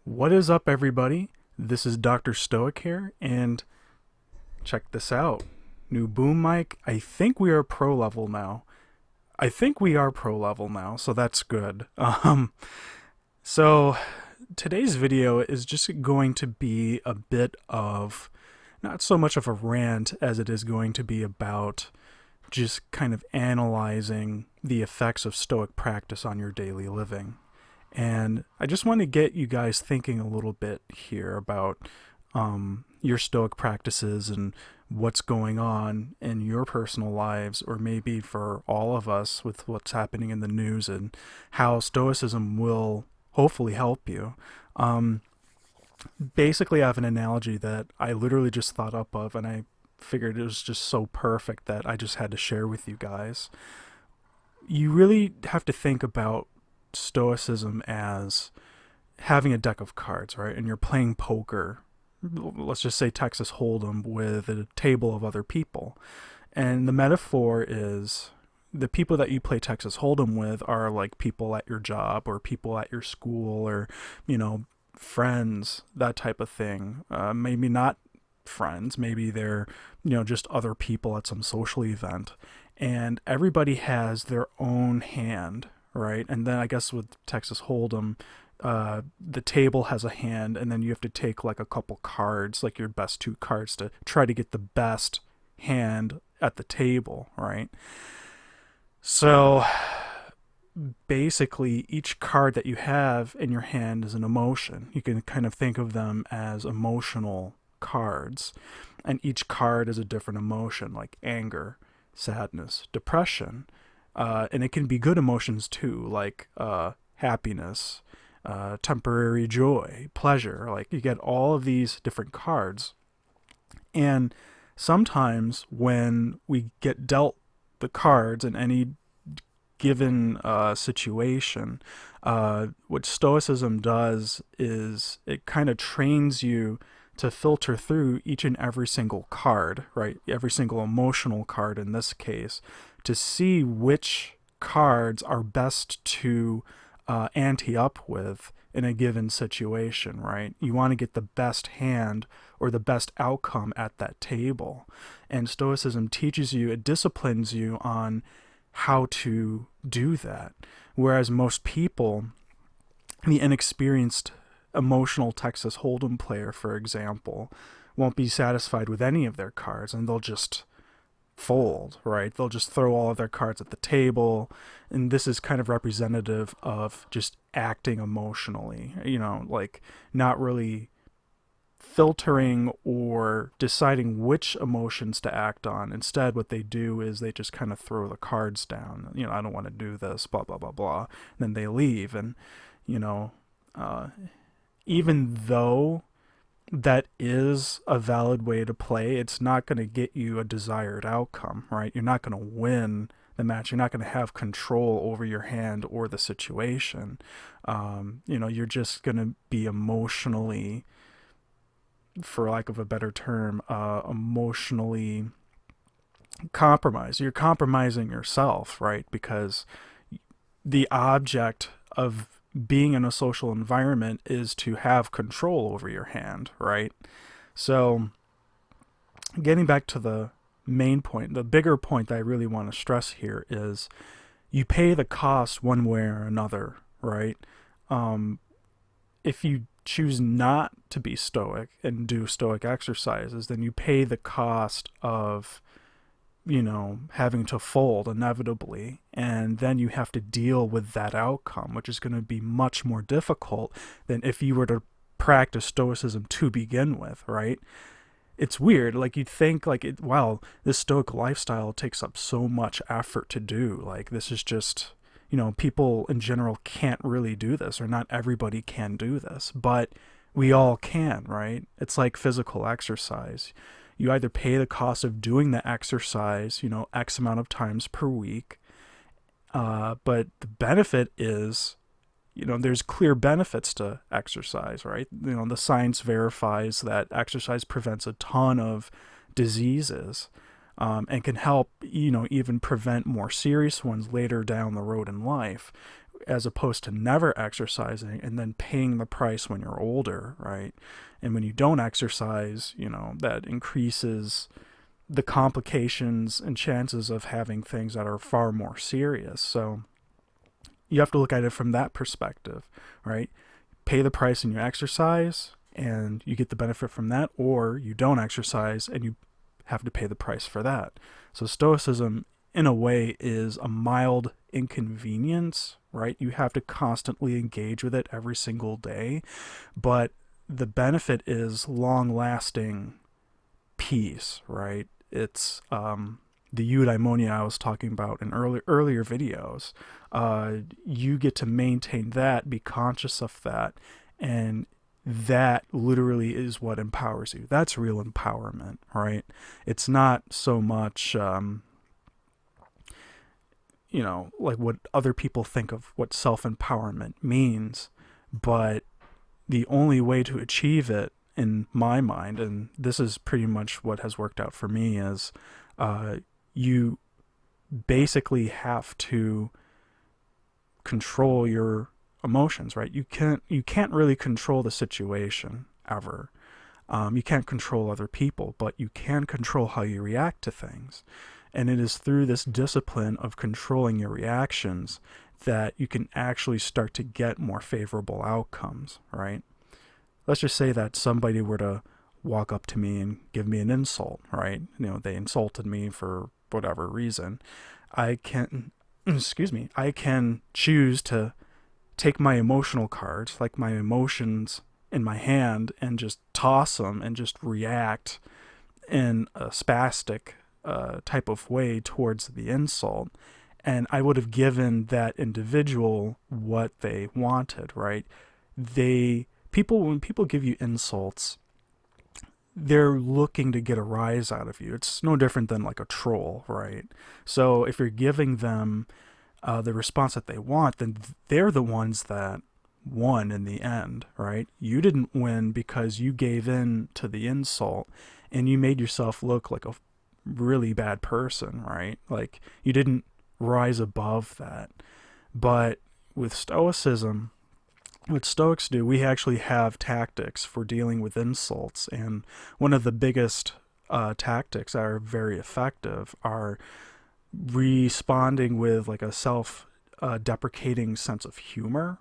What is up, everybody? This is Dr.Stoicc here, and check this out. New boom mic. I think we are pro level now. So that's good. So today's video is just going to be a bit of not so much of a rant as it is going to be about just kind of analyzing the effects of Stoic practice on your daily living. And I just want to get you guys thinking a little bit here about your Stoic practices and what's going on in your personal lives, or maybe for all of us with what's happening in the news and how Stoicism will hopefully help you. Basically, I have an analogy that I literally just thought up of, and I figured it was just so perfect that I just had to share with you guys. You really have to think about Stoicism as having a deck of cards, right? And you're playing poker, let's just say Texas Hold'em, with a table of other people. And the metaphor is the people that you play Texas Hold'em with are like people at your job or people at your school or, friends, that type of thing. Maybe not friends, maybe they're, just other people at some social event. And everybody has their own hand, right? And then I guess with Texas Hold'em, the table has a hand, and then you have to take like a couple cards, like your best two cards, to try to get the best hand at the table, right? So basically, each card that you have in your hand is an emotion. You can kind of think of them as emotional cards, and each card is a different emotion, like anger, sadness, depression. And it can be good emotions too, like happiness, temporary joy, pleasure. Like you get all of these different cards. And sometimes when we get dealt the cards in any given situation, what Stoicism does is it kind of trains you to filter through each and every single card, right? Every single emotional card in this case, to see which cards are best to ante up with in a given situation, right? You want to get the best hand or the best outcome at that table. And Stoicism teaches you, it disciplines you on how to do that. Whereas most people, the inexperienced emotional Texas Hold'em player, for example, won't be satisfied with any of their cards, and they'll just fold, right? They'll just throw all of their cards at the table, and this is kind of representative of just acting emotionally, like not really filtering or deciding which emotions to act on. Instead, what they do is they just kind of throw the cards down. I don't want to do this, blah, blah, blah, blah. And then they leave. And, even though that is a valid way to play, it's not going to get you a desired outcome, right? You're not going to win the match. You're not going to have control over your hand or the situation. You're just going to be emotionally, for lack of a better term, emotionally compromised. You're compromising yourself, right? Because the object of being in a social environment is to have control over your hand, right? So getting back to the main point, the bigger point that I really want to stress here is you pay the cost one way or another, right? If you choose not to be Stoic and do Stoic exercises, then you pay the cost of having to fold inevitably, and then you have to deal with that outcome, which is going to be much more difficult than if you were to practice Stoicism to begin with, right? It's weird, like you'd think like, wow, this Stoic lifestyle takes up so much effort to do. Like this is just, people in general can't really do this, or not everybody can do this, but we all can, right? It's like physical exercise. You either pay the cost of doing the exercise, X amount of times per week, but the benefit is, there's clear benefits to exercise, right? The science verifies that exercise prevents a ton of diseases, and can help, even prevent more serious ones later down the road in life. as opposed to never exercising and then paying the price when you're older, right? And when you don't exercise, that increases the complications and chances of having things that are far more serious. So you have to look at it from that perspective, right? Pay the price and you exercise and you get the benefit from that, or you don't exercise and you have to pay the price for that. So Stoicism, in a way, is a mild inconvenience, right? You have to constantly engage with it every single day, but the benefit is long-lasting peace, right? It's the eudaimonia I was talking about in earlier videos. You get to maintain that, be conscious of that, and that literally is what empowers you. That's real empowerment, right? It's not so much, like what other people think of what self-empowerment means, but the only way to achieve it, in my mind, and this is pretty much what has worked out for me, is you basically have to control your emotions, right? You can't really control the situation ever. You can't control other people, but you can control how you react to things. And it is through this discipline of controlling your reactions that you can actually start to get more favorable outcomes, right? Let's just say that somebody were to walk up to me and give me an insult, right? They insulted me for whatever reason. I can choose to take my emotional cards, like my emotions in my hand, and just toss them and just react in a spastic type of way towards the insult. And I would have given that individual what they wanted, right? When people give you insults, they're looking to get a rise out of you. It's no different than like a troll, right? So if you're giving them the response that they want, then they're the ones that won in the end, right? You didn't win because you gave in to the insult and you made yourself look like a really bad person, right? Like you didn't rise above that. But with Stoicism, what Stoics do, we actually have tactics for dealing with insults, and one of the biggest tactics that are very effective are responding with like a self-deprecating sense of humor.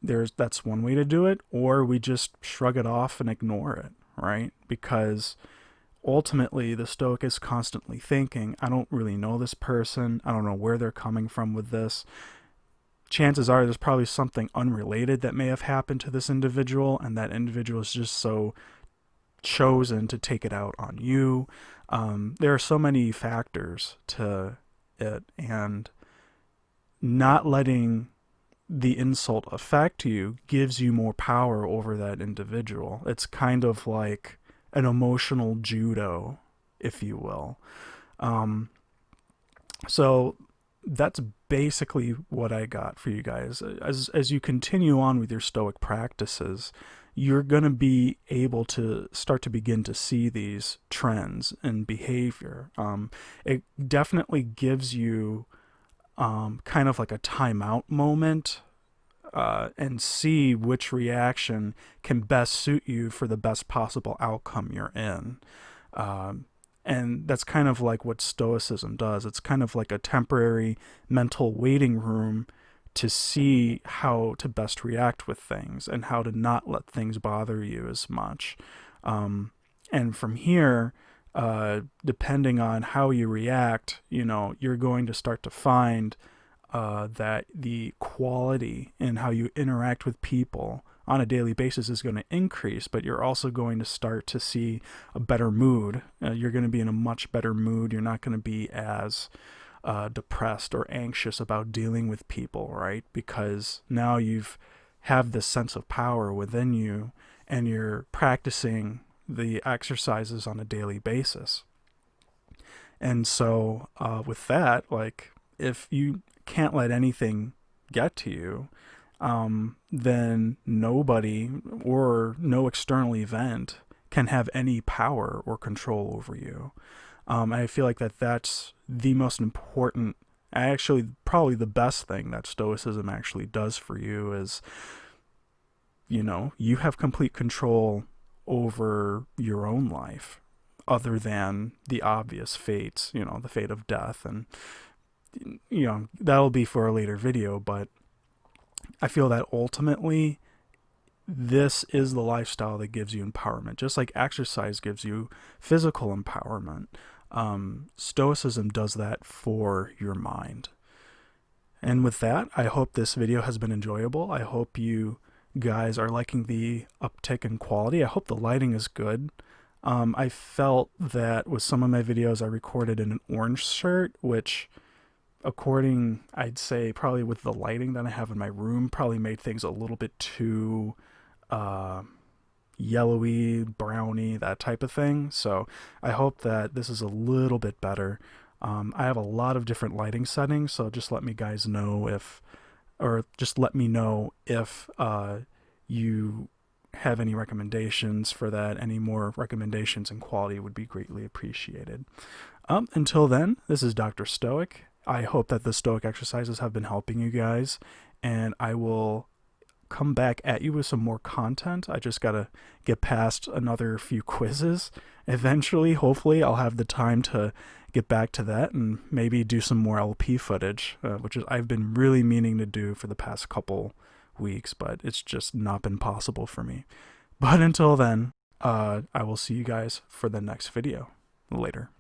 That's one way to do it, or we just shrug it off and ignore it, right? Because ultimately the Stoic is constantly thinking, I don't really know this person, I don't know where they're coming from with this. Chances are there's probably something unrelated that may have happened to this individual, and that individual is just so chosen to take it out on you. There are so many factors to it, and not letting the insult affect you gives you more power over that individual. It's kind of like an emotional judo, if you will. So that's basically what I got for you guys. As you continue on with your Stoic practices, you're going to be able to start to begin to see these trends in behavior. It definitely gives you kind of like a timeout moment and see which reaction can best suit you for the best possible outcome you're in. And that's kind of like what Stoicism does. It's kind of like a temporary mental waiting room to see how to best react with things and how to not let things bother you as much. And from here, depending on how you react, you're going to start to find that the quality in how you interact with people on a daily basis is going to increase, but you're also going to start to see a better mood. You're going to be in a much better mood. You're not going to be as depressed or anxious about dealing with people, right? Because now you've have this sense of power within you, and you're practicing the exercises on a daily basis. And so with that, like, if you can't let anything get to you, then nobody or no external event can have any power or control over you. I feel like that's the most important Actually, probably the best thing that Stoicism actually does for you is, you have complete control over your own life, other than the obvious fates, the fate of death. And, that'll be for a later video, but I feel that ultimately this is the lifestyle that gives you empowerment. Just like exercise gives you physical empowerment, Stoicism does that for your mind. And with that, I hope this video has been enjoyable. I hope you guys are liking the uptick in quality. I hope the lighting is good. I felt that with some of my videos I recorded in an orange shirt, which according, I'd say probably with the lighting that I have in my room, probably made things a little bit too yellowy, browny, that type of thing. So I hope that this is a little bit better. I have a lot of different lighting settings, so just let me guys know if, or just let me know if you have any recommendations for that. Any more recommendations and quality would be greatly appreciated. Until then, this is Dr. Stoic. I hope that the Stoic exercises have been helping you guys, and I will come back at you with some more content. I just gotta get past another few quizzes. Eventually, hopefully, I'll have the time to get back to that and maybe do some more LP footage, which is I've been really meaning to do for the past couple weeks, but it's just not been possible for me. But until then, I will see you guys for the next video. Later.